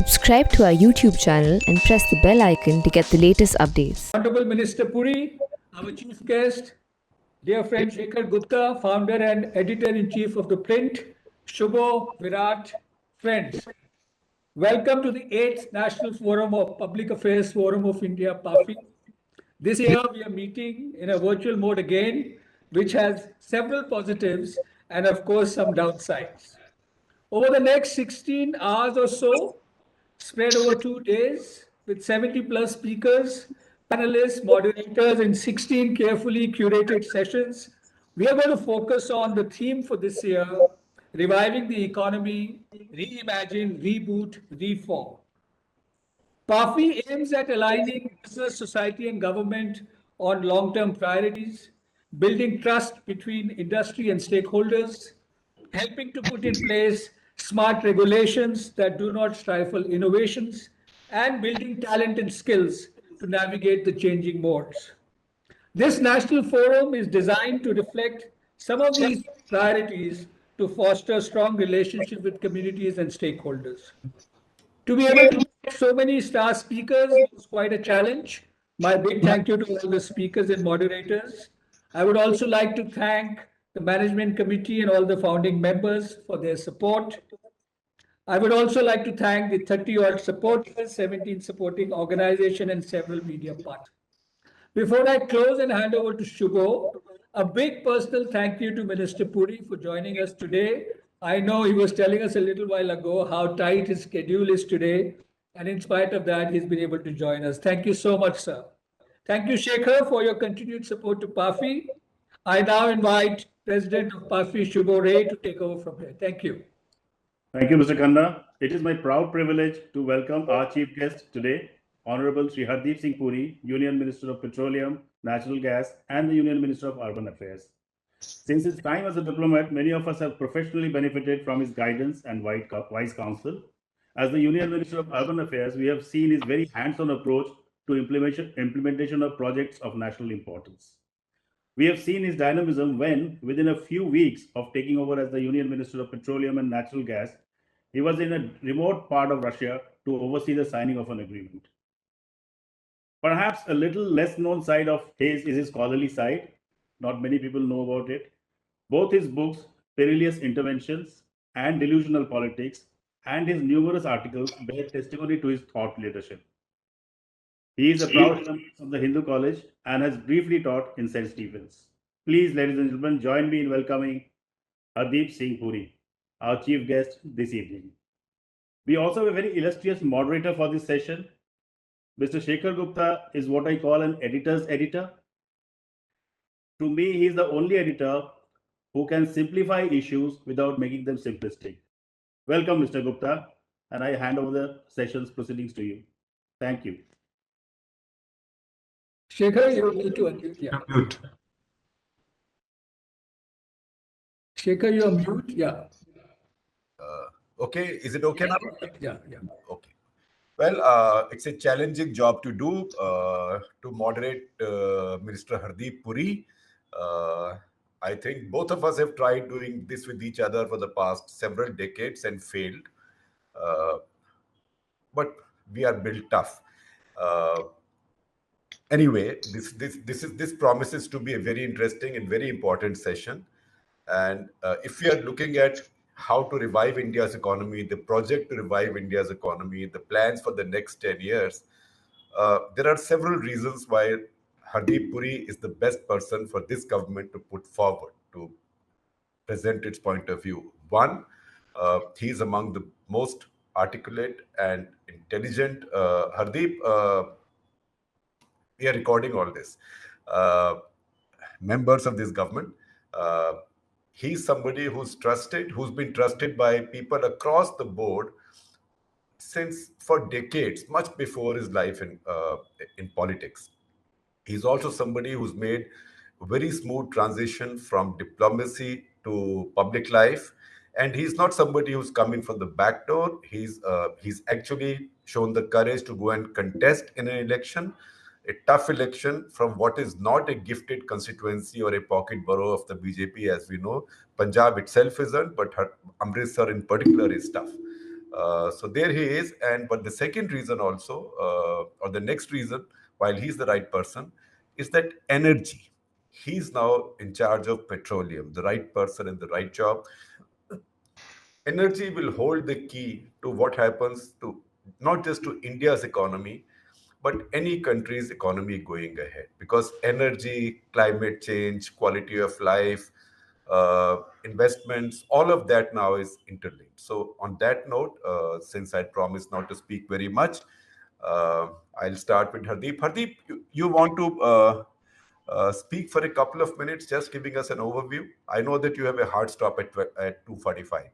Subscribe to our YouTube channel and press the bell icon to get the latest updates. Honorable Minister Puri, our chief guest, dear friend Shekhar Gupta, founder and editor-in-chief of ThePrint, Shubho, Virat, friends. Welcome to the 8th National Forum of Public Affairs Forum of India, PAFI. This year we are meeting in a virtual mode again, which has several positives and of course some downsides. Over the next 16 hours or so, spread over 2 days with 70 plus speakers, panelists, moderators in 16 carefully curated sessions. We are going to focus on the theme for this year, reviving the economy, reimagine, reboot, reform. PAFI aims at aligning business, society, and government on long-term priorities, building trust between industry and stakeholders, helping to put in place smart regulations that do not stifle innovations, and building talent and skills to navigate the changing modes. This national forum is designed to reflect some of these priorities to foster strong relationship with communities and stakeholders. To be able to get so many star speakers was quite a challenge. My big thank you to all the speakers and moderators. I would also like to thank the management committee and all the founding members for their support. I would also like to thank the 30 odd supporters, 17 supporting organizations, and several media partners. Before I close and hand over to Shubho, a big personal thank you to Minister Puri for joining us today. I know he was telling us a little while ago how tight his schedule is today, and in spite of that, he's been able to join us. Thank you so much, sir. Thank you, Shekhar, for your continued support to PAFI. I now invite President of PAFI, Shubho Ray, to take over from here. Thank you. Thank you, Mr. Khanna. It is my proud privilege to welcome our chief guest today, Honorable Sri Hardeep Singh Puri, Union Minister of Petroleum, Natural Gas, and the Union Minister of Urban Affairs. Since his time as a diplomat, many of us have professionally benefited from his guidance and wise counsel. As the Union Minister of Urban Affairs, we have seen his very hands-on approach to implementation of projects of national importance. We have seen his dynamism when, within a few weeks of taking over as the Union Minister of Petroleum and Natural Gas, he was in a remote part of Russia to oversee the signing of an agreement. Perhaps a little less known side of his is his scholarly side. Not many people know about it. Both his books, Perilous Interventions and Delusional Politics, and his numerous articles bear testimony to his thought leadership. He is a proud alumnus of the Hindu College and has briefly taught in St. Stephen's. Please, ladies and gentlemen, join me in welcoming Hardeep Singh Puri, our chief guest this evening. We also have a very illustrious moderator for this session. Mr. Shekhar Gupta is what I call an editor's editor. To me, he is the only editor who can simplify issues without making them simplistic. Welcome, Mr. Gupta, and I hand over the session's proceedings to you. Thank you. Shekhar, you need to unmute. Yeah. Mute. Shekhar, you're mute. Yeah. Okay, is it okay now? Yeah. Okay. Well, it's a challenging job to do to moderate Minister Hardeep Puri. I think both of us have tried doing this with each other for the past several decades and failed. But we are built tough. Anyway, this promises to be a very interesting and very important session. And if we are looking at how to revive India's economy, the project to revive India's economy, the plans for the next 10 years, there are several reasons why Hardeep Puri is the best person for this government to put forward to present its point of view. One, he is among the most articulate and intelligent. Hardeep, we are recording all this. Members of this government. He's somebody who's trusted, who's been trusted by people across the board since for decades, much before his life in politics. He's also somebody who's made a very smooth transition from diplomacy to public life. And he's not somebody who's coming from the back door. He's actually shown the courage to go and contest in an election, a tough election from what is not a gifted constituency or a pocket borough of the BJP, as we know. Punjab itself isn't, but Amritsar in particular is tough. So there he is. But the second reason also, or the next reason, while he's the right person, is that energy. He's now in charge of petroleum, the right person in the right job. Energy will hold the key to what happens to not just to India's economy, but any country's economy going ahead. Because energy, climate change, quality of life, investments, all of that now is interlinked. So on that note, since I promised not to speak very much, I'll start with Hardeep. Hardeep, you want to speak for a couple of minutes, just giving us an overview. I know that you have a hard stop at 2:45.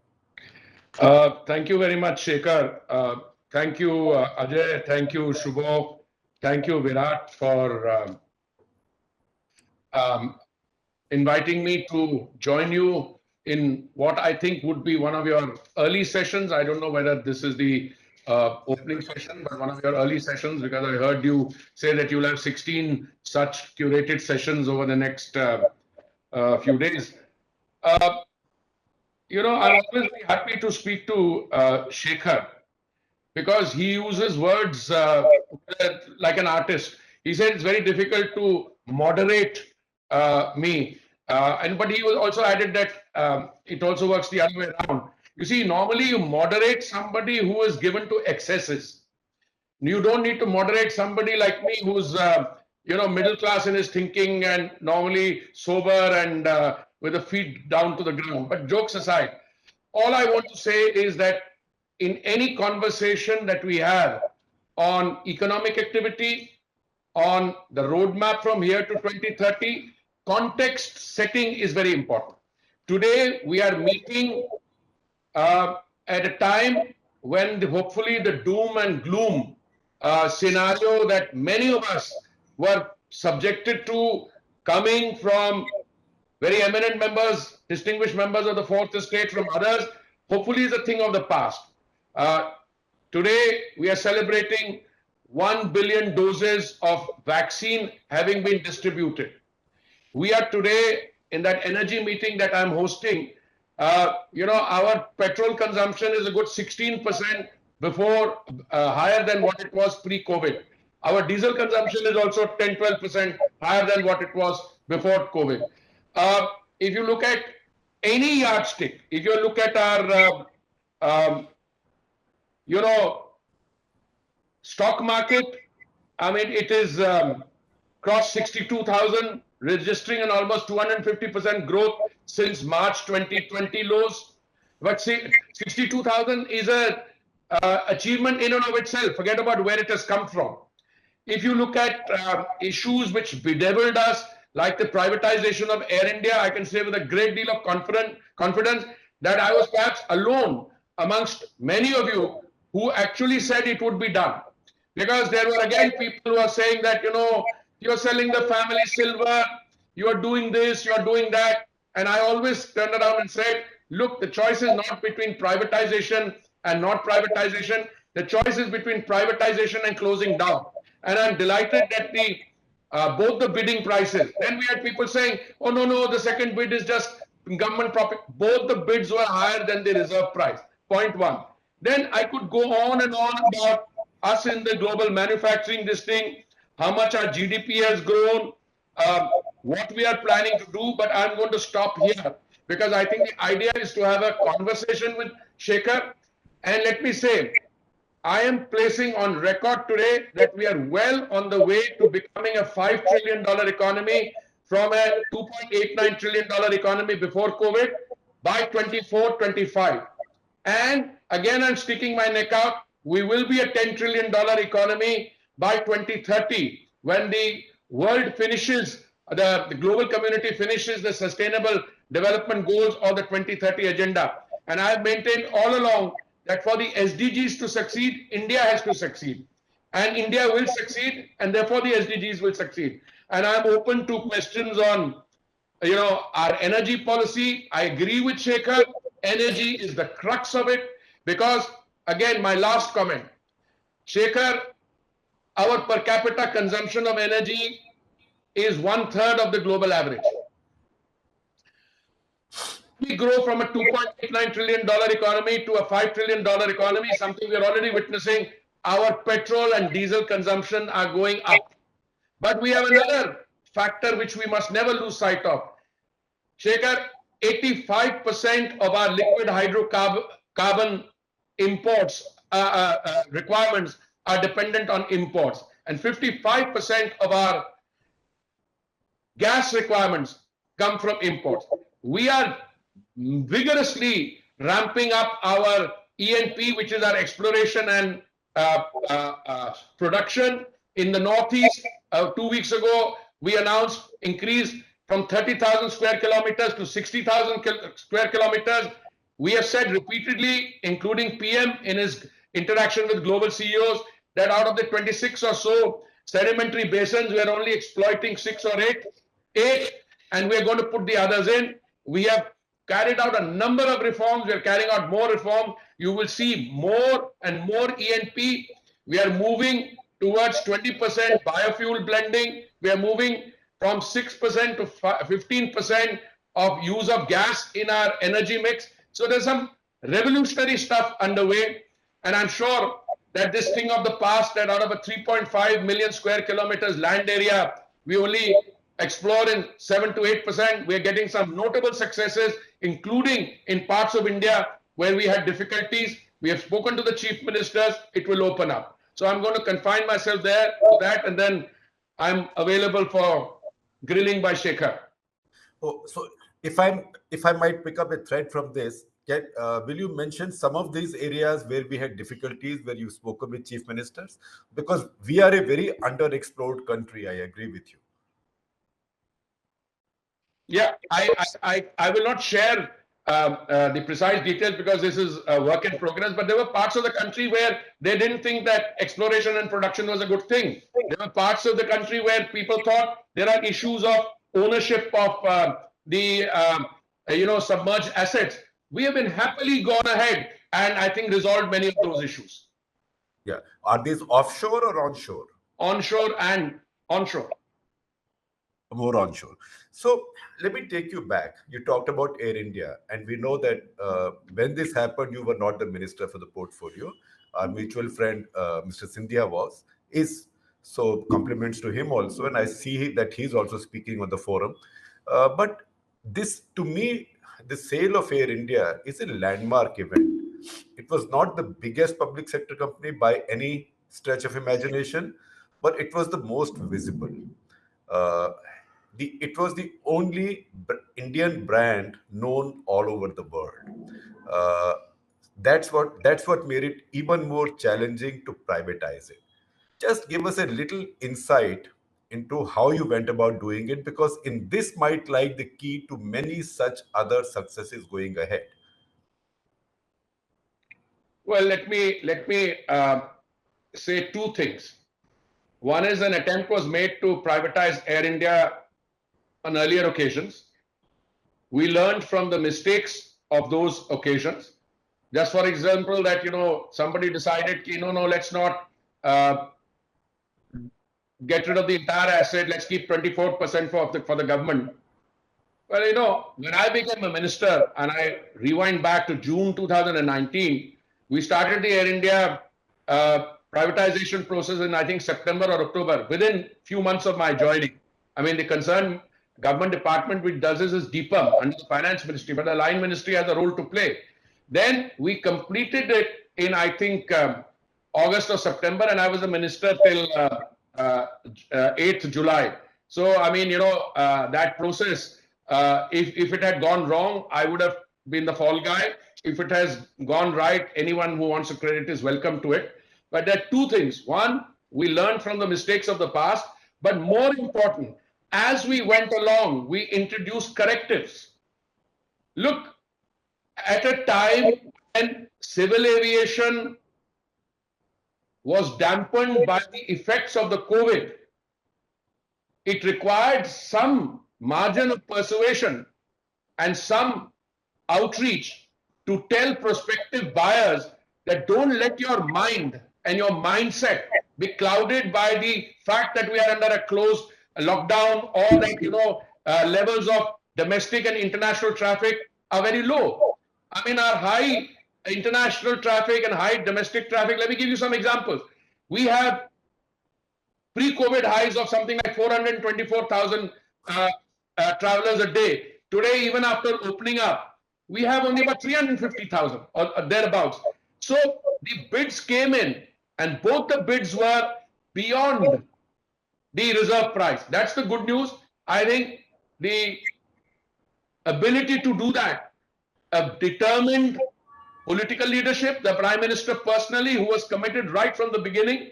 Thank you very much, Shekhar. Thank you, Ajay. Thank you, Shubho. Thank you, Virat, for inviting me to join you in what I think would be one of your early sessions. I don't know whether this is the opening session, but one of your early sessions, because I heard you say that you'll have 16 such curated sessions over the next few days. I'll always be happy to speak to Shekhar, because he uses words like an artist. He said it's very difficult to moderate me. But he also added that it also works the other way around. You see, normally you moderate somebody who is given to excesses. You don't need to moderate somebody like me who's middle class in his thinking and normally sober and with the feet down to the ground. But jokes aside, all I want to say is that in any conversation that we have on economic activity, on the roadmap from here to 2030, context setting is very important. Today, we are meeting at a time when hopefully the doom and gloom scenario that many of us were subjected to, coming from very eminent members, distinguished members of the Fourth Estate, from others, hopefully is a thing of the past. Today, we are celebrating 1 billion doses of vaccine having been distributed. We are today in that energy meeting that I'm hosting. Our petrol consumption is a good 16% before, higher than what it was pre-COVID. Our diesel consumption is also 10-12% higher than what it was before COVID. If you look at any yardstick, if you look at our, stock market, I mean, it is crossed 62,000, registering an almost 250% growth since March 2020 lows. But see, 62,000 is a achievement in and of itself. Forget about where it has come from. If you look at issues which bedeviled us, like the privatization of Air India, I can say with a great deal of confidence that I was perhaps alone amongst many of you who actually said it would be done. Because there were again people who are saying that, you're selling the family silver, you are doing this, you are doing that. And I always turned around and said, look, the choice is not between privatization and not privatization. The choice is between privatization and closing down. And I'm delighted that both the bidding prices. Then we had people saying, oh, no, the second bid is just government profit. Both the bids were higher than the reserve price. Point one. Then I could go on and on about us in the global manufacturing this thing, how much our GDP has grown, what we are planning to do, but I'm going to stop here because I think the idea is to have a conversation with Shekhar. And let me say, I am placing on record today that we are well on the way to becoming a $5 trillion economy from a $2.89 trillion economy before COVID by 24-25. And again, I'm sticking my neck out. We will be a $10 trillion economy by 2030 when the world finishes, the global community finishes the sustainable development goals or the 2030 agenda. And I have maintained all along that for the SDGs to succeed, India has to succeed. And India will succeed, and therefore the SDGs will succeed. And I'm open to questions on, our energy policy. I agree with Shekhar. Energy is the crux of it because, again, my last comment, Shekhar, our per capita consumption of energy is 1/3 of the global average. we grow from a $2.89 trillion economy to a $5 trillion economy, something we're already witnessing. Our petrol and diesel consumption are going up. But we have another factor which we must never lose sight of. Shekhar, 85% of our liquid hydrocarbon imports requirements are dependent on imports, and 55% of our gas requirements come from imports. We are vigorously ramping up our E&P, which is our exploration and production in the Northeast. 2 weeks ago, we announced increase from 30,000 square kilometers to 60,000 square kilometers. We have said repeatedly, including PM in his interaction with global CEOs, that out of the 26 or so sedimentary basins, we are only exploiting 6 or 8, and we are going to put the others in. We have carried out a number of reforms. We are carrying out more reform. You will see more and more E&P. We are moving towards 20% biofuel blending. We are moving from 6% to 15% of use of gas in our energy mix. So there's some revolutionary stuff underway. And I'm sure that this thing of the past, that out of a 3.5 million square kilometers land area, we only explore in 7 to 8%. We're getting some notable successes, including in parts of India where we had difficulties. We have spoken to the chief ministers. It will open up. So I'm going to confine myself there to that, and then I'm available for grilling by Shekhar. Oh, so if I might pick up a thread from this, will you mention some of these areas where we had difficulties, where you've spoken with chief ministers? Because we are a very underexplored country. I agree with you. Yeah, I will not share the precise details because this is a work in progress, but there were parts of the country where they didn't think that exploration and production was a good thing. There were parts of the country where people thought there are issues of ownership of the submerged assets. We have been happily gone ahead and I think resolved many of those issues. Yeah. Are these offshore or onshore? Onshore and onshore. More onshore. So let me take you back. You talked about Air India, and we know that when this happened, you were not the minister for the portfolio. Our mutual friend, Mr. Sindhia, is. So compliments to him also, and I see that he's also speaking on the forum. But this, to me, the sale of Air India is a landmark event. It was not the biggest public sector company by any stretch of imagination, but it was the most visible. It was the only Indian brand known all over the world. That's what made it even more challenging to privatize it. Just give us a little insight into how you went about doing it, because in this might lie the key to many such other successes going ahead. Well, let me say two things. One is an attempt was made to privatize Air India on earlier occasions. We learned from the mistakes of those occasions. Just for example, that somebody decided, no, let's not get rid of the entire asset. Let's keep 24% for the government. Well, when I became a minister, and I rewind back to June 2019, we started the Air India privatization process in, I think, September or October, within few months of my joining. I mean, the concerned government department which does this is DIPAM under the finance ministry, but the line ministry has a role to play. Then we completed it in, I think, August or September, and I was a minister till 8th July. So, I mean, that process, if it had gone wrong, I would have been the fall guy. If it has gone right, anyone who wants to credit is welcome to it. But there are two things. One, we learned from the mistakes of the past, but more important, as we went along, we introduced correctives. Look, at a time when civil aviation was dampened by the effects of the COVID, it required some margin of persuasion and some outreach to tell prospective buyers that don't let your mind and your mindset be clouded by the fact that we are under a closed lockdown, or that levels of domestic and international traffic are very low. I mean, our high international traffic and high domestic traffic. Let me give you some examples. We have pre-COVID highs of something like 424,000 travelers a day. Today, even after opening up, we have only about 350,000 or thereabouts. So the bids came in, and both the bids were beyond the reserve price. That's the good news. I think the ability to do that, a determined political leadership, the Prime Minister personally, who was committed right from the beginning,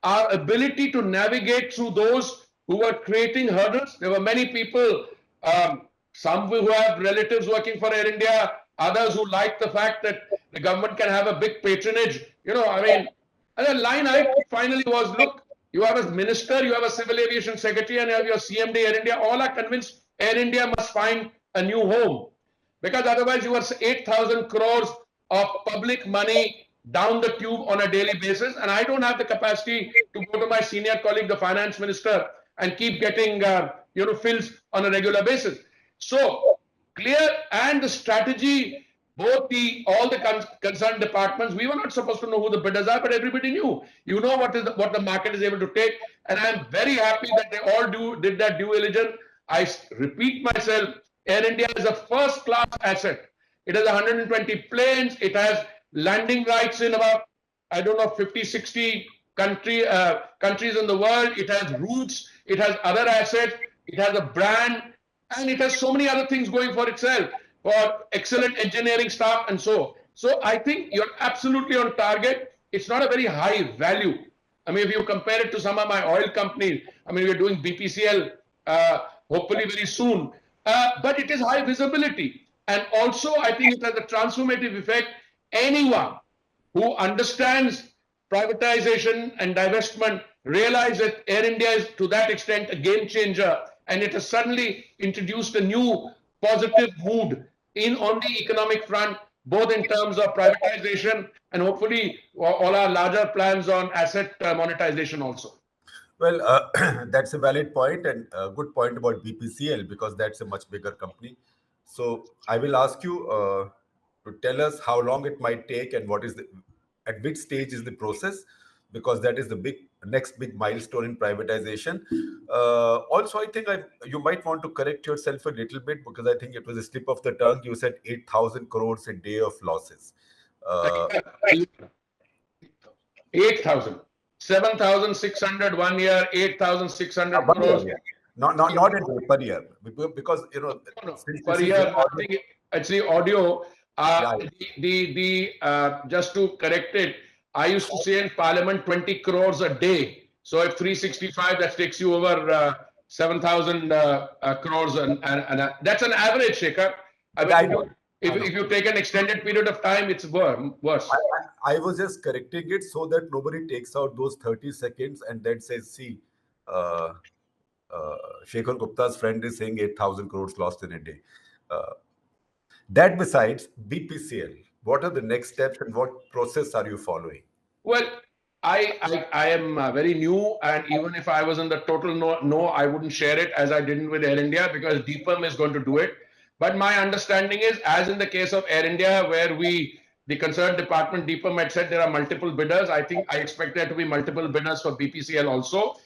our ability to navigate through those who were creating hurdles. There were many people, some who have relatives working for Air India, others who like the fact that the government can have a big patronage. I mean, and the line I finally was, look, you have a minister, you have a civil aviation secretary, and you have your CMD Air India. All are convinced Air India must find a new home, because otherwise you are 8,000 crores of public money down the tube on a daily basis, and I don't have the capacity to go to my senior colleague, the finance minister, and keep getting fills on a regular basis. So clear, and the strategy, both all the concerned departments, we were not supposed to know who the bidders are, but everybody knew. You know what the market is able to take, and I'm very happy that they all did that due diligence. I repeat myself, Air India is a first-class asset. It has 120 planes. It has landing rights in about, I don't know, 50, 60 countries in the world. It has routes. It has other assets. It has a brand. And it has so many other things going for itself, for excellent engineering staff and so. So I think you're absolutely on target. It's not a very high value. I mean, if you compare it to some of my oil companies, I mean, we're doing BPCL hopefully very soon. But it is high visibility. And also, I think it has a transformative effect. Anyone who understands privatization and divestment realize that Air India is to that extent a game changer, and it has suddenly introduced a new positive mood on the economic front, both in terms of privatization and hopefully all our larger plans on asset monetization also. Well, that's a valid point and a good point about BPCL, because that's a much bigger company. So I will ask you to tell us how long it might take and at which stage is the process, because that is the next big milestone in privatization. Also, I think you might want to correct yourself a little bit, because I think it was a slip of the tongue. You said 8,000 crores a day of losses. 8,000. 7,600 1 year, 8,600 crores. Not a day, per year, because per year. I think it's the audio. Just to correct it, I used to say in Parliament 20 crores a day. So if 365, that takes you over 7,000 crores, and that's an average, Shekhar. If you take an extended period of time, it's worse. I was just correcting it so that nobody takes out those 30 seconds and then says, see, Shekhar Gupta's friend is saying 8,000 crores lost in a day. That besides BPCL, what are the next steps and what process are you following? Well, I am very new, and even if I was in the total no, I wouldn't share it, as I didn't with Air India, because DPEM is going to do it. But my understanding is, as in the case of Air India, where the concerned department, DPEM, had said there are multiple bidders. I expect there to be multiple bidders for BPCL also.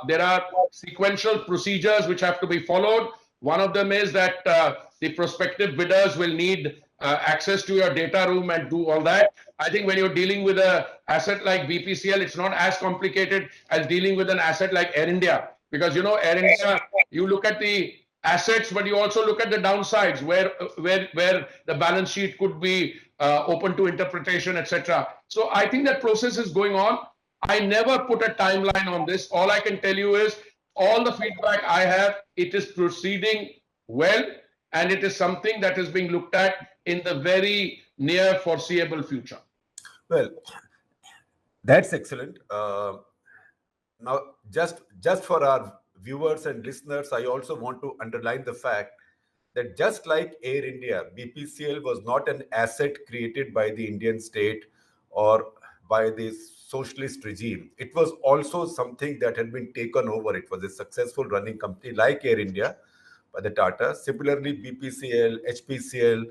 There are sequential procedures which have to be followed. One of them is that the prospective bidders will need access to your data room and do all that. I think when you're dealing with an asset like BPCL, it's not as complicated as dealing with an asset like Air India, because Air India, you look at the assets, but you also look at the downsides, where the balance sheet could be open to interpretation, etc. So I think that process is going on. I never put a timeline on this. All I can tell you is all the feedback I have, it is proceeding well, and it is something that is being looked at in the very near foreseeable future. Well, that's excellent. Now, just for our viewers and listeners, I also want to underline the fact that just like Air India, BPCL was not an asset created by the Indian state or by the socialist regime. It was also something that had been taken over. It was a successful running company like Air India the Tata. Similarly, BPCL, HPCL,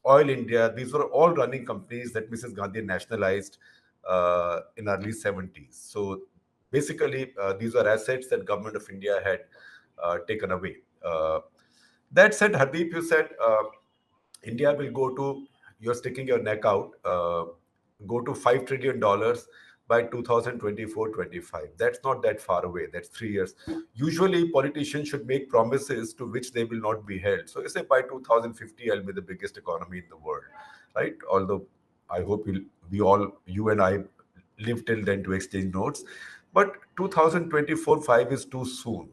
Oil India, these were all running companies that Mrs. Gandhi nationalized in early 70s. So basically, these were assets that Government of India had taken away. That said, Hardeep, you said India will go to, you're sticking your neck out, go to $5 trillion by 2024-25. That's not that far away. That's 3 years. Usually, politicians should make promises to which they will not be held. So you say by 2050, I'll be the biggest economy in the world, right? Although I hope we all, you and I, live till then to exchange notes. But 2024-5 is too soon.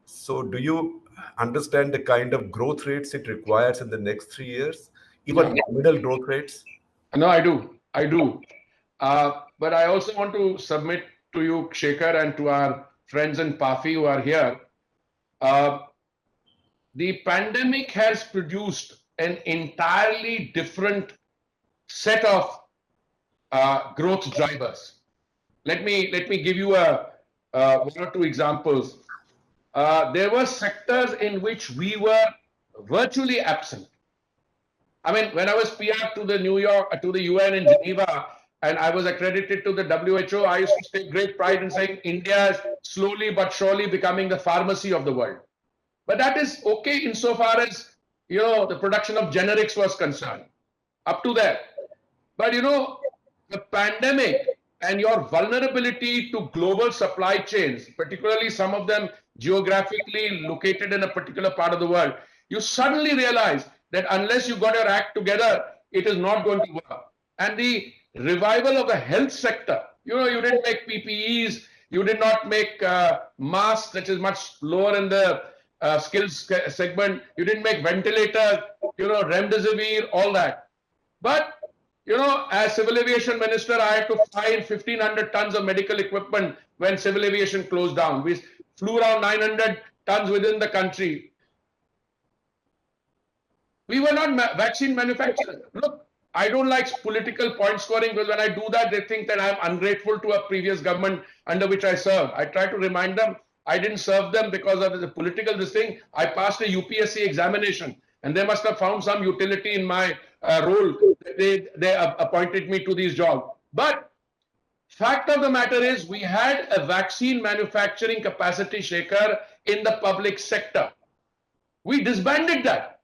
So do you understand the kind of growth rates it requires in the next 3 years? Even nominal growth rates? No, I do. I do. But I also want to submit to you, Shekhar, and to our friends in PAFI who are here. The pandemic has produced an entirely different set of growth drivers. Let me give you one or two examples. There were sectors in which we were virtually absent. I mean, when I was PR to the UN in Geneva, and I was accredited to the WHO, I used to take great pride in saying India is slowly but surely becoming the pharmacy of the world. But that is okay insofar as, the production of generics was concerned. Up to that. But, the pandemic and your vulnerability to global supply chains, particularly some of them geographically located in a particular part of the world, you suddenly realize that unless you got your act together, it is not going to work. And the revival of the health sector, you didn't make PPEs, you did not make masks, which is much lower in the skills segment, you didn't make ventilators, remdesivir, all that. But as civil aviation minister, I had to find 1,500 tons of medical equipment when civil aviation closed down. We flew around 900 tons within the country. We were not vaccine manufacturers. Look, I don't like political point scoring, because when I do that, they think that I'm ungrateful to a previous government under which I served. I try to remind them I didn't serve them because of the political this thing. I passed a UPSC examination, and they must have found some utility in my role. They appointed me to these jobs. But fact of the matter is, we had a vaccine manufacturing capacity, Shekhar, in the public sector. We disbanded that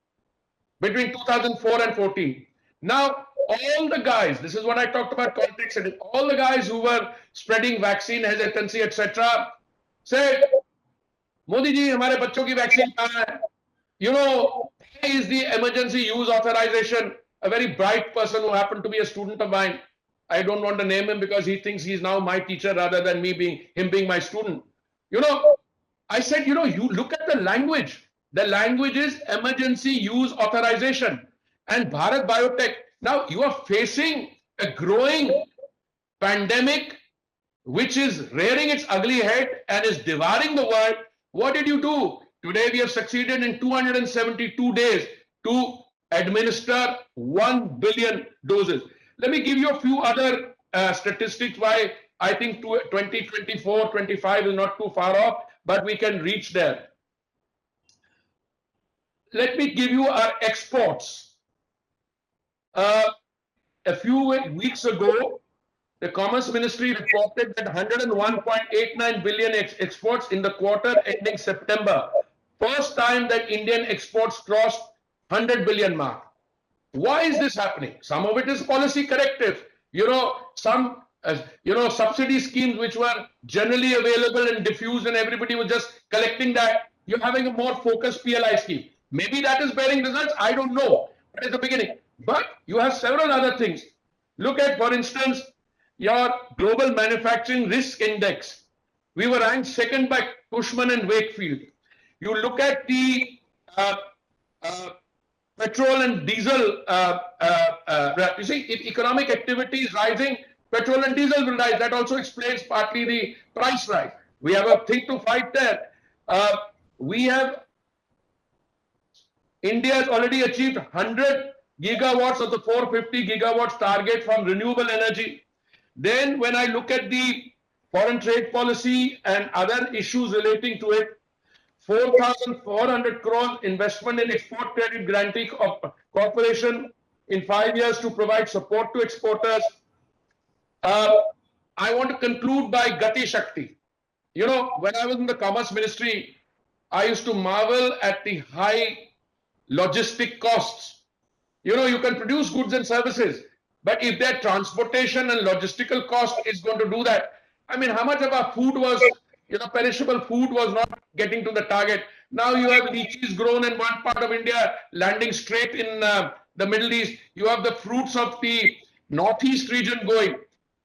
between 2004 and 14. Now, all the guys, this is what I talked about context, all the guys who were spreading vaccine hesitancy, etc., said, Modi ji, hamare bachon ki vaccine kahan hai? Where is the emergency use authorization? A very bright person who happened to be a student of mine. I don't want to name him because he thinks he's now my teacher rather than me being my student. I said, you look at the language. The language is emergency use authorization. And Bharat Biotech, now you are facing a growing pandemic which is rearing its ugly head and is devouring the world. What did you do? Today we have succeeded in 272 days to administer 1 billion doses. Let me give you a few other statistics why I think 2024-25 is not too far off, but we can reach there. Let me give you our exports. A few weeks ago, the Commerce Ministry reported that 101.89 billion exports in the quarter ending September. First time that Indian exports crossed 100 billion mark. Why is this happening? Some of it is policy corrective. Some subsidy schemes which were generally available and diffused and everybody was just collecting that. You're having a more focused PLI scheme. Maybe that is bearing results. I don't know. But it's the beginning. But you have several other things. Look at, for instance, your Global Manufacturing Risk Index. We were ranked second by Cushman and Wakefield. You look at the petrol and diesel, you see, if economic activity is rising, petrol and diesel will rise. That also explains partly the price rise. We have a thing to fight there. India has already achieved 100 gigawatts of the 450 gigawatts target from renewable energy. Then when I look at the foreign trade policy and other issues relating to it, 4,400 crores investment in export credit guarantee corporation in 5 years to provide support to exporters. I want to conclude by Gati Shakti. You know, when I was in the Commerce Ministry, I used to marvel at the high logistic costs. You know, you can produce goods and services, but if their transportation and logistical cost is going to do that, I mean, how much of our food was, you know, perishable food was not getting to the target. Now you have lychees grown in one part of India, landing straight in the Middle East. You have the fruits of the Northeast region going.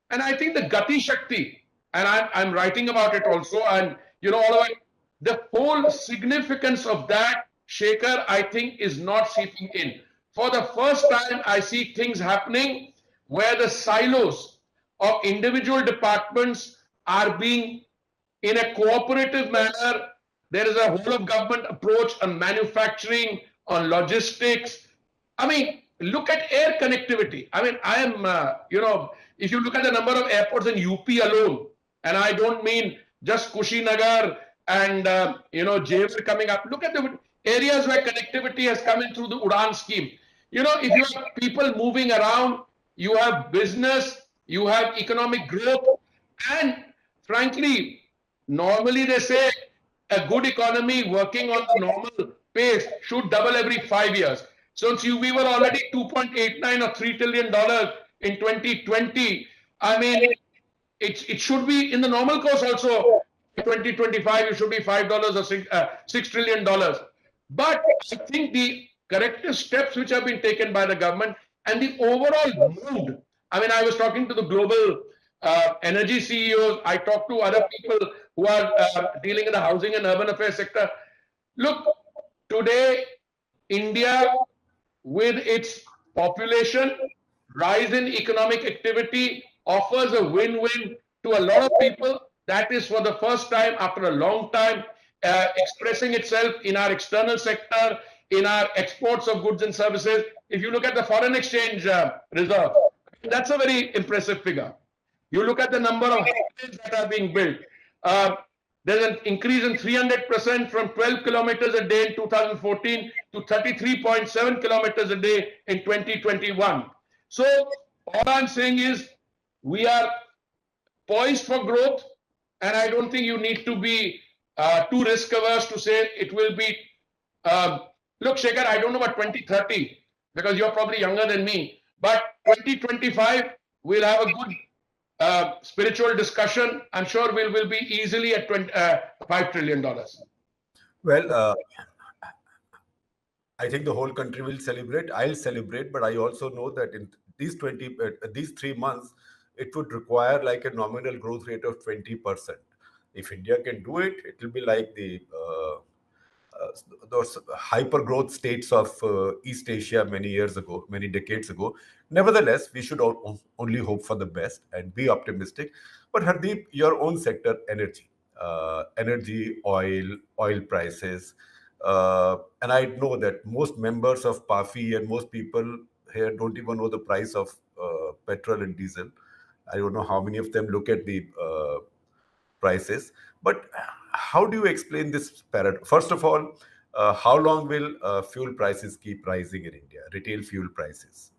And I think the Gati Shakti, and I'm writing about it also, and you know, all of it, the whole significance of that, Shekhar, I think is not seeping in. For the first time, I see things happening where the silos of individual departments are being in a cooperative manner. There is a whole of government approach on manufacturing, on logistics. I mean, look at air connectivity. I mean, I am, you know, if you look at the number of airports in UP alone, and I don't mean just Kushinagar and, you know, Jaipur coming up. Look at the areas where connectivity has come in through the Udan scheme. You know, if you have people moving around, you have business, you have economic growth, and frankly, normally they say a good economy working on the normal pace should double every 5 years. Since we were already 2.89 or $3 trillion in 2020, I mean, it should be in the normal course also. 2025, it should be $5 or $6 trillion. But I think the corrective steps which have been taken by the government and the overall mood. I mean, I was talking to the global energy CEOs. I talked to other people who are dealing in the housing and urban affairs sector. Look, today, India, with its population, rise in economic activity, offers a win-win to a lot of people. That is for the first time after a long time expressing itself in our external sector, in our exports of goods and services. If you look at the foreign exchange reserve, that's a very impressive figure. You look at the number of highways that are being built. There's an increase in 300% from 12 kilometers a day in 2014 to 33.7 kilometers a day in 2021. So all I'm saying is we are poised for growth, and I don't think you need to be too risk averse to say it will be. Look, Shekhar, I don't know about 2030 because you're probably younger than me, but 2025 we'll have a good spiritual discussion. I'm sure we'll be easily at $5 trillion. Well, I think the whole country will celebrate. I'll celebrate, but I also know that in these 3 months, it would require like a nominal growth rate of 20%. If India can do it, it will be like those hyper growth states of East Asia many decades ago. Nevertheless, we should only hope for the best and be optimistic. But Hardeep, your own sector, energy, oil prices, and I know that most members of PAFI and most people here don't even know the price of petrol and diesel. I don't know how many of them look at the prices. But how do you explain this paradox? First of all, how long will fuel prices keep rising in India, retail fuel prices?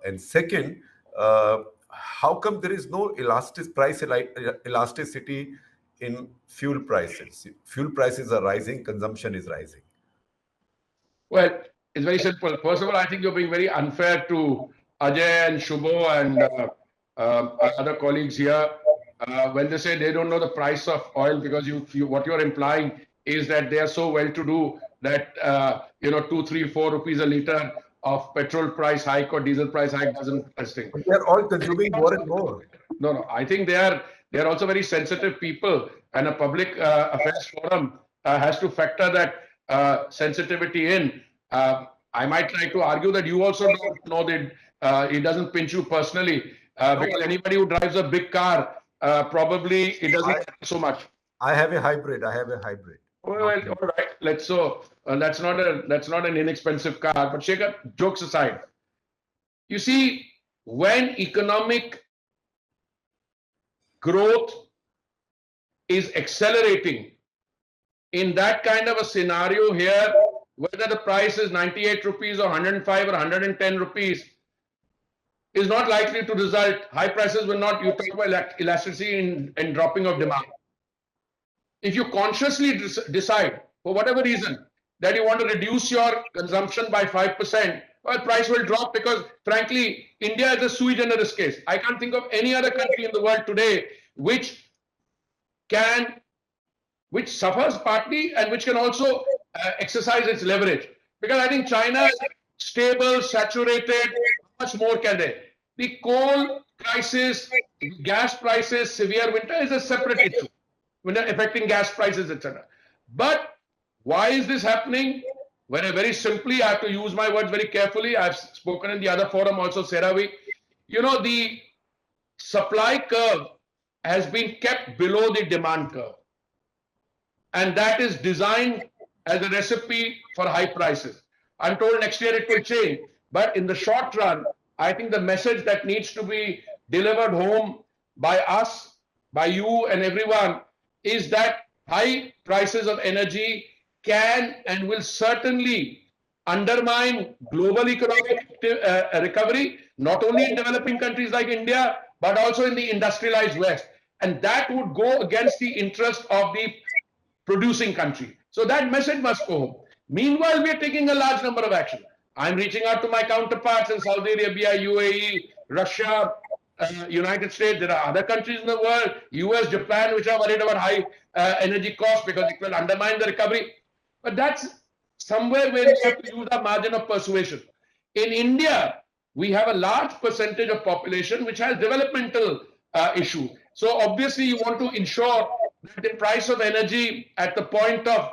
And second, how come there is no elasticity in fuel prices? Fuel prices are rising, consumption is rising. Well, it's very simple. First of all, I think you're being very unfair to Ajay and Shubho and our other colleagues here when they say they don't know the price of oil, because what you're implying is that they are so well-to-do that 2, 3, 4 rupees a liter of petrol price hike or diesel price hike doesn't interesting. They're all consuming more and more. No. I think they are also very sensitive people, and a public affairs forum has to factor that sensitivity in. I might try to argue that you also don't know that it doesn't pinch you personally, because anybody who drives a big car, probably it doesn't matter so much. I have a hybrid. Well, all right. That's not an inexpensive car. But Shekhar, jokes aside, you see, when economic growth is accelerating, in that kind of a scenario here, whether the price is 98 rupees or 105 or 110 rupees, is not likely to result. High prices will not, you talk about elasticity in dropping of demand. If you consciously decide, for whatever reason, that you want to reduce your consumption by 5%, well, price will drop because, frankly, India is a sui generis case. I can't think of any other country in the world today which suffers partly and which can also exercise its leverage. Because I think China is stable, saturated. How much more can they? The coal crisis, gas prices, severe winter is a separate issue, affecting gas prices, etc. But why is this happening? Very simply, I have to use my words very carefully. I've spoken in the other forum also, Seravi. The supply curve has been kept below the demand curve. And that is designed as a recipe for high prices. I'm told next year it will change. But in the short run, I think the message that needs to be delivered home by us, by you and everyone, is that high prices of energy can and will certainly undermine global economic recovery, not only in developing countries like India, but also in the industrialized West. And that would go against the interest of the producing country. So that message must go home. Meanwhile, we are taking a large number of action. I'm reaching out to my counterparts in Saudi Arabia, UAE, Russia, United States. There are other countries in the world, US, Japan, which are worried about high energy costs because it will undermine the recovery. But that's somewhere where we have to use our margin of persuasion. In India, we have a large percentage of population which has developmental issue. So obviously you want to ensure that the price of energy at the point of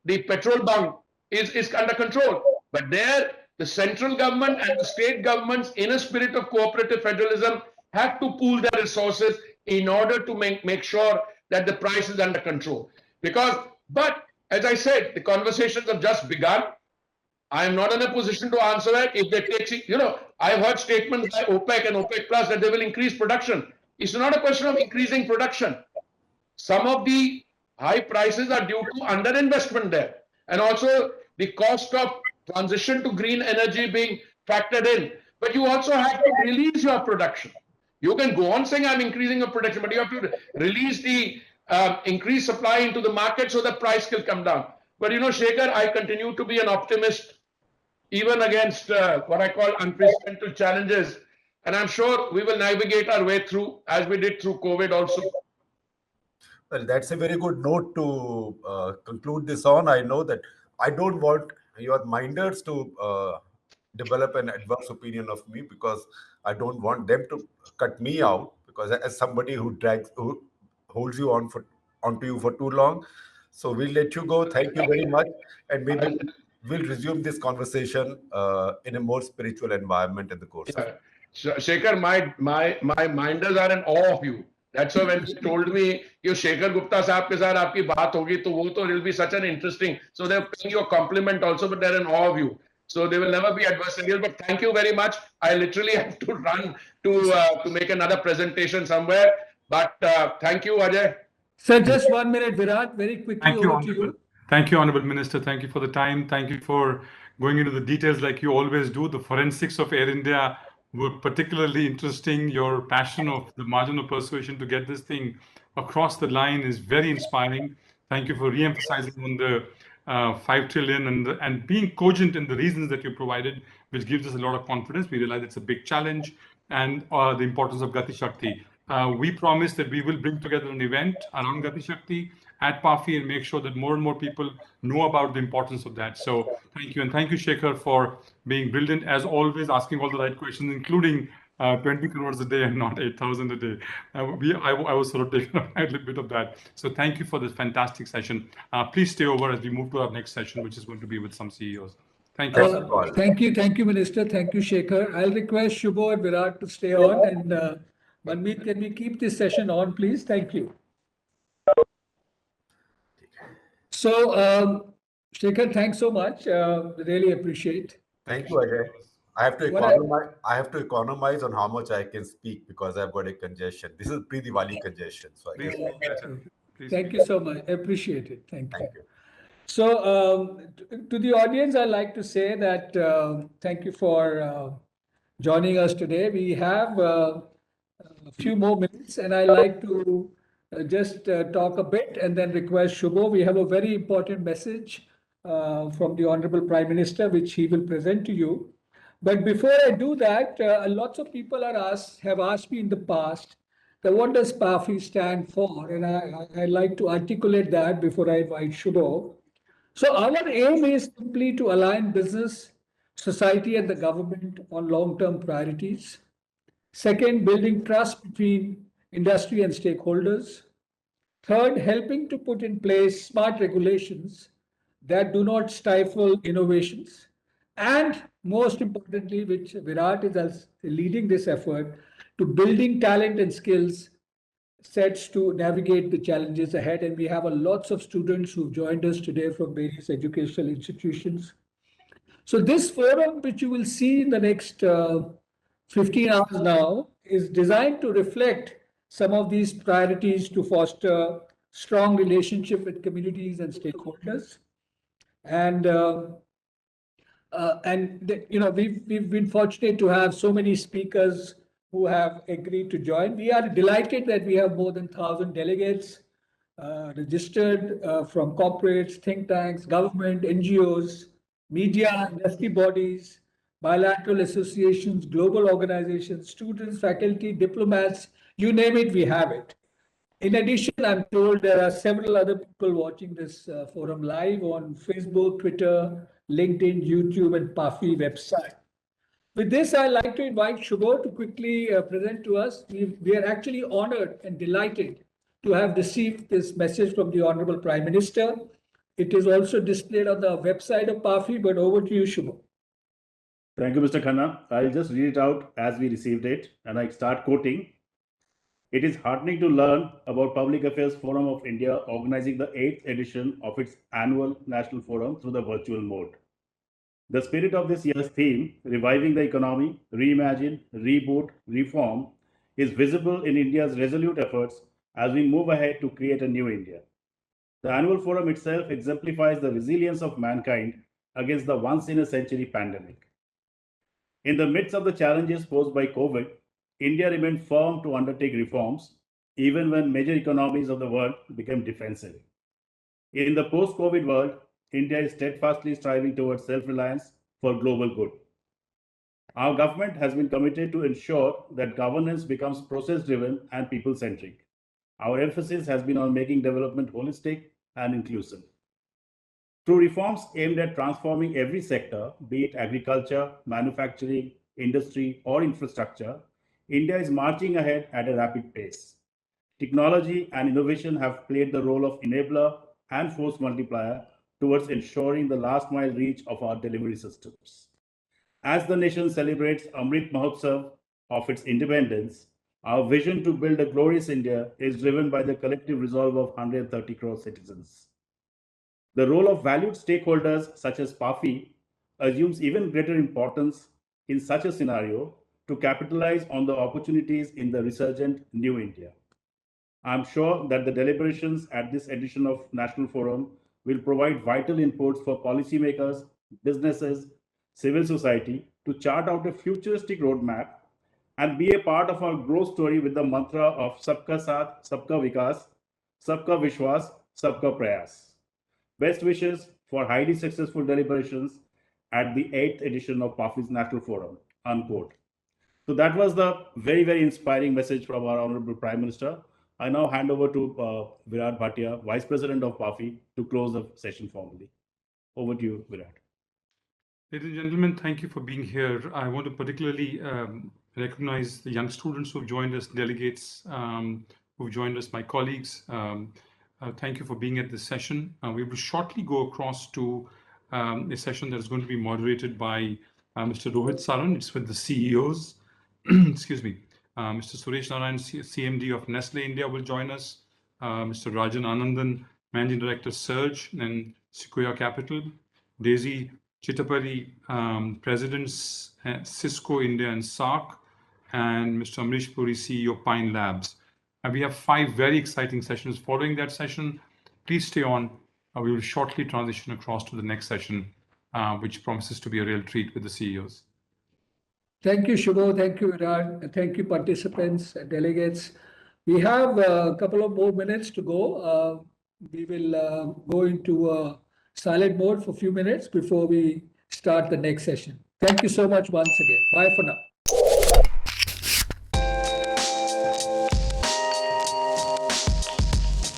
the petrol bunk is under control. But there, the central government and the state governments, in a spirit of cooperative federalism, have to pool their resources in order to make sure that the price is under control. But as I said, the conversations have just begun. I am not in a position to answer that. If they take, I've heard statements by OPEC and OPEC Plus that they will increase production. It's not a question of increasing production. Some of the high prices are due to underinvestment there. And also the cost of transition to green energy being factored in. But you also have to release your production. You can go on saying I'm increasing your production, but you have to release the increased supply into the market so the price will come down. But Shekhar, I continue to be an optimist, even against what I call unprecedented challenges. And I'm sure we will navigate our way through, as we did through COVID also. Well, that's a very good note to conclude this on. I know that I don't want your minders to develop an adverse opinion of me, because I don't want them to cut me out, because as somebody who holds you onto you for too long. So we'll let you go. Thank you very much. And maybe we'll resume this conversation in a more spiritual environment in the course of it. Shekhar, my minders are in awe of you. That's why when he told me, Shekhar Gupta sahab ke saath aapki baat hogi, to wo to will be such an interesting. So they're paying you a compliment also, but they're in awe of you. So they will never be adversarial. But thank you very much. I literally have to run to make another presentation somewhere. But thank you, Ajay. Sir, just 1 minute, Virat, very quickly. Thank you, Honorable. Thank you, Honorable Minister. Thank you for the time. Thank you for going into the details like you always do. The forensics of Air India were particularly interesting. Your passion of the margin of persuasion to get this thing across the line is very inspiring. Thank you for re-emphasizing on the 5 trillion and being cogent in the reasons that you provided, which gives us a lot of confidence. We realize it's a big challenge, and the importance of Gati Shakti. We promise that we will bring together an event around Gati Shakti at PAFI and make sure that more and more people know about the importance of that. So thank you. And thank you, Shekhar, for being brilliant, as always, asking all the right questions, including 20 crores a day and not 8,000 a day. I was sort of taken a little bit of that. So thank you for this fantastic session. Please stay over as we move to our next session, which is going to be with some CEOs. Thank you. Thank you, Minister. Thank you, Shekhar. I'll request Shubho and Virat to stay on, and Manmeet, can we keep this session on, please? Thank you. So, Shekhar, thanks so much. Really appreciate. Thank you, Ajay. I have to economize on how much I can speak, because I've got a congestion. This is pre-Diwali congestion. So Thank you so much. Appreciate it. Thank you. So, to the audience, I'd like to say that thank you for joining us today. We have a few more minutes, and I'd like to just talk a bit and then request Shubho. We have a very important message from the Honorable Prime Minister, which he will present to you. But before I do that, lots of people have asked me in the past that what does PAFI stand for? And I'd like to articulate that before I invite Shubho. So our aim is simply to align business, society, and the government on long-term priorities. Second, building trust between industry and stakeholders. Third, helping to put in place smart regulations that do not stifle innovations. And most importantly, which Virat is leading this effort, to building talent and skills sets to navigate the challenges ahead. And we have a lots of students who've joined us today from various educational institutions. So this forum, which you will see in the next 15 hours now, is designed to reflect some of these priorities to foster strong relationship with communities and stakeholders. And we've been fortunate to have so many speakers who have agreed to join. We are delighted that we have more than 1,000 delegates registered from corporates, think tanks, government, NGOs, media, industry bodies, bilateral associations, global organizations, students, faculty, diplomats, you name it, we have it. In addition, I'm told there are several other people watching this forum live on Facebook, Twitter, LinkedIn, YouTube, and PAFI website. With this, I'd like to invite Shubho to quickly present to us. We are actually honored and delighted to have received this message from the Honorable Prime Minister. It is also displayed on the website of PAFI, but over to you, Shubho. Thank you, Mr. Khanna. I'll just read it out as we received it, and I start quoting. It is heartening to learn about Public Affairs Forum of India organizing the 8th edition of its annual National Forum through the virtual mode. The spirit of this year's theme, Reviving the Economy, Reimagine, Reboot, Reform, is visible in India's resolute efforts as we move ahead to create a new India. The annual forum itself exemplifies the resilience of mankind against the once-in-a-century pandemic. In the midst of the challenges posed by COVID, India remained firm to undertake reforms, even when major economies of the world became defensive. In the post-COVID world, India is steadfastly striving towards self-reliance for global good. Our government has been committed to ensure that governance becomes process-driven and people-centric. Our emphasis has been on making development holistic and inclusive. Through reforms aimed at transforming every sector, be it agriculture, manufacturing, industry, or infrastructure, India is marching ahead at a rapid pace. Technology and innovation have played the role of enabler and force multiplier towards ensuring the last mile reach of our delivery systems. As the nation celebrates Amrit Mahotsav of its independence, our vision to build a glorious India is driven by the collective resolve of 130 crore citizens. The role of valued stakeholders such as PAFI assumes even greater importance in such a scenario to capitalize on the opportunities in the resurgent New India. I'm sure that the deliberations at this edition of National Forum will provide vital inputs for policymakers, businesses, civil society to chart out a futuristic roadmap and be a part of our growth story with the mantra of Sabka Saath, Sabka Vikas, Sabka Vishwas, Sabka Prayas. Best wishes for highly successful deliberations at the 8th edition of PAFI's National Forum, unquote. So that was the very, very inspiring message from our Honorable Prime Minister. I now hand over to Virat Bhatia, Vice President of PAFI, to close the session formally. Over to you, Virat. Ladies and gentlemen, thank you for being here. I want to particularly recognize the young students who've joined us, delegates who've joined us, my colleagues. Thank you for being at this session. We will shortly go across to a session that is going to be moderated by Mr. Rohit Saran. It's with the CEOs. Excuse me. Mr. Suresh Narayan, CMD of Nestle India, will join us. Mr. Rajan Anandan, Managing Director, Surge and Sequoia Capital. Daisy Chittapari, Presidents Cisco India and SARC, and Mr. Amrish Puri, CEO Pine Labs. And we have 5 very exciting sessions following that session. Please stay on. we will shortly transition across to the next session, which promises to be a real treat with the CEOs. Thank you, Shubho. Thank you, Virat. Thank you, participants and delegates. We have a couple of more minutes to go. We will go into silent mode for a few minutes before we start the next session. Thank you so much once again. Bye for now.